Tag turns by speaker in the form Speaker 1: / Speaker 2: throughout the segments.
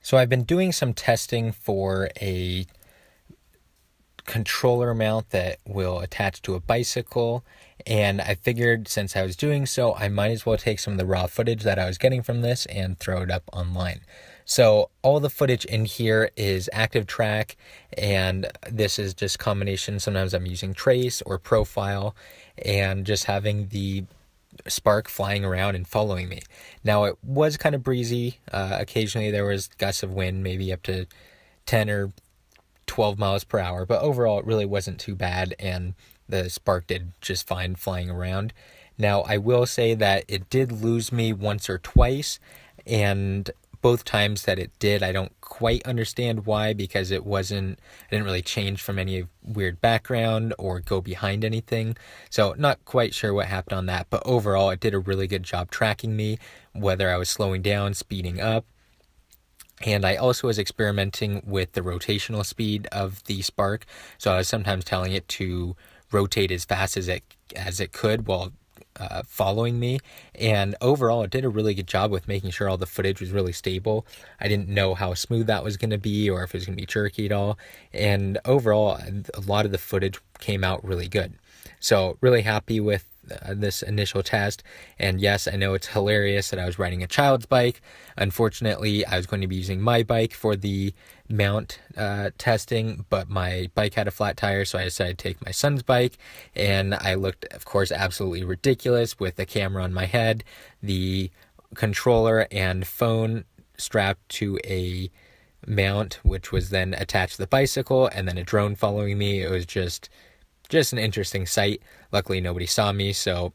Speaker 1: So I've been doing some testing for a controller mount that will attach to a bicycle, and I figured since I was doing so, I might as well take some of the raw footage that I was getting from this and throw it up online. So all the footage in here is Activetrack, and this is just combination. Sometimes I'm using Trace or Profile, and just having the Spark flying around and following me. Now it was kind of breezy. Occasionally there was gusts of wind, maybe up to 10 or 12 miles per hour, but overall it really wasn't too bad, and the Spark did just fine flying around. Now I will say that it did lose me once or twice, and both times that it did, I don't quite understand why, because I didn't really change from any weird background or go behind anything. So not quite sure what happened on that, but overall it did a really good job tracking me, whether I was slowing down, speeding up. And I also was experimenting with the rotational speed of the Spark. So I was sometimes telling it to rotate as fast as it could while following me, and overall it did a really good job with making sure all the footage was really stable. I didn't know how smooth that was going to be, or if it was going to be jerky at all, and overall a lot of the footage came out really good. So really happy with this initial test. And yes, I know it's hilarious that I was riding a child's bike. Unfortunately, I was going to be using my bike for the mount testing, but my bike had a flat tire, so I decided to take my son's bike, and I looked, of course, absolutely ridiculous with the camera on my head, the controller and phone strapped to a mount, which was then attached to the bicycle, and then a drone following me. It was just an interesting sight. Luckily, nobody saw me, so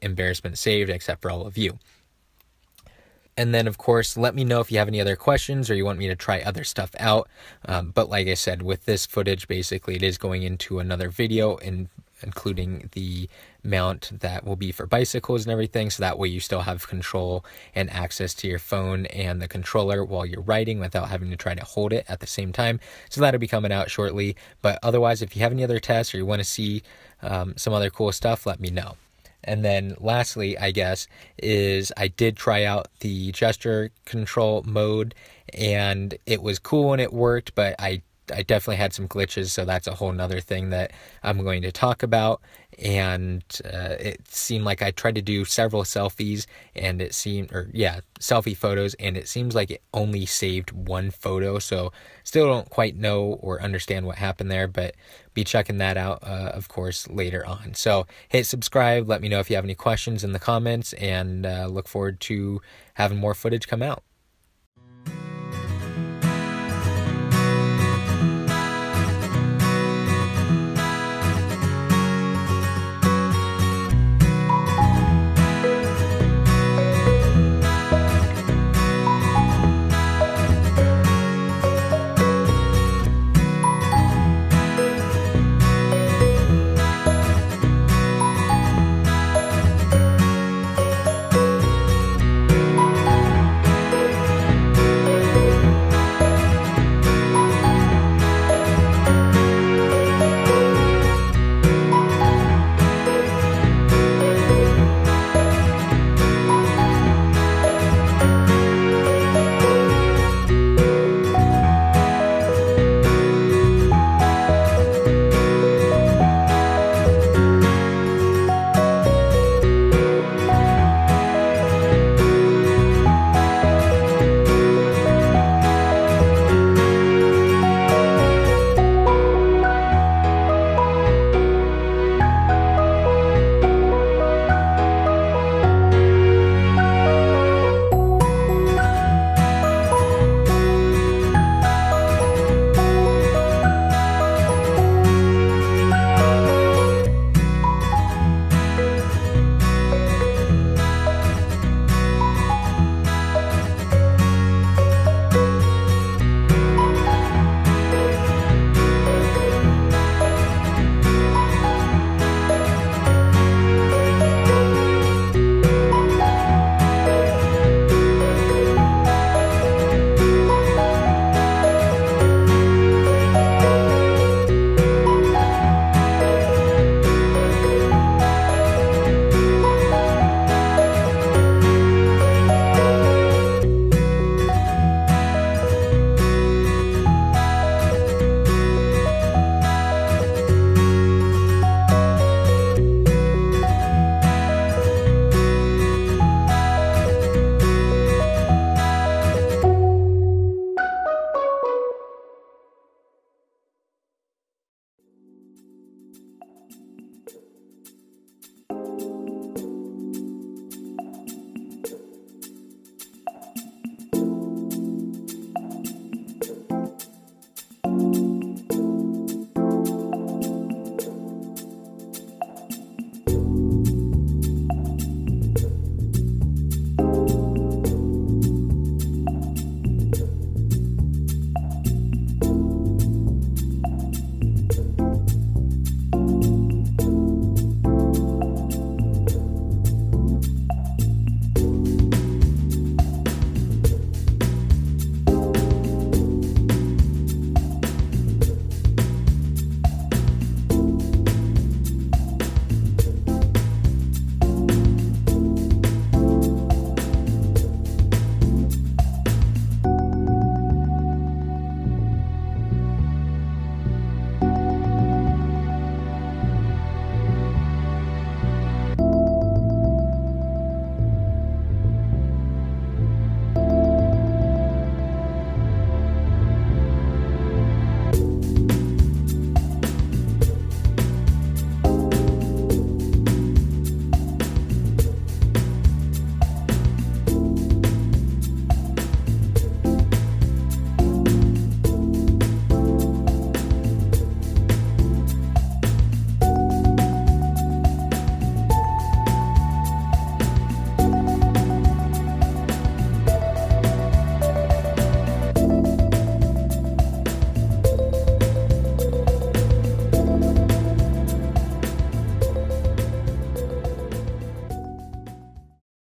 Speaker 1: embarrassment saved, except for all of you. And then, of course, let me know if you have any other questions or you want me to try other stuff out. But like I said, with this footage, basically, it is going into another video, including the mount that will be for bicycles and everything. So that way you still have control and access to your phone and the controller while you're riding without having to try to hold it at the same time. So that'll be coming out shortly. But otherwise, if you have any other tests or you want to see some other cool stuff, let me know. And then lastly, I guess, is I did try out the gesture control mode, and it was cool and it worked, but I definitely had some glitches, so that's a whole nother thing that I'm going to talk about. And it seemed like I tried to do several selfies, and selfie photos, and it seems like it only saved one photo, so still don't quite know or understand what happened there, but be checking that out, of course, later on. So hit subscribe, let me know if you have any questions in the comments, and look forward to having more footage come out.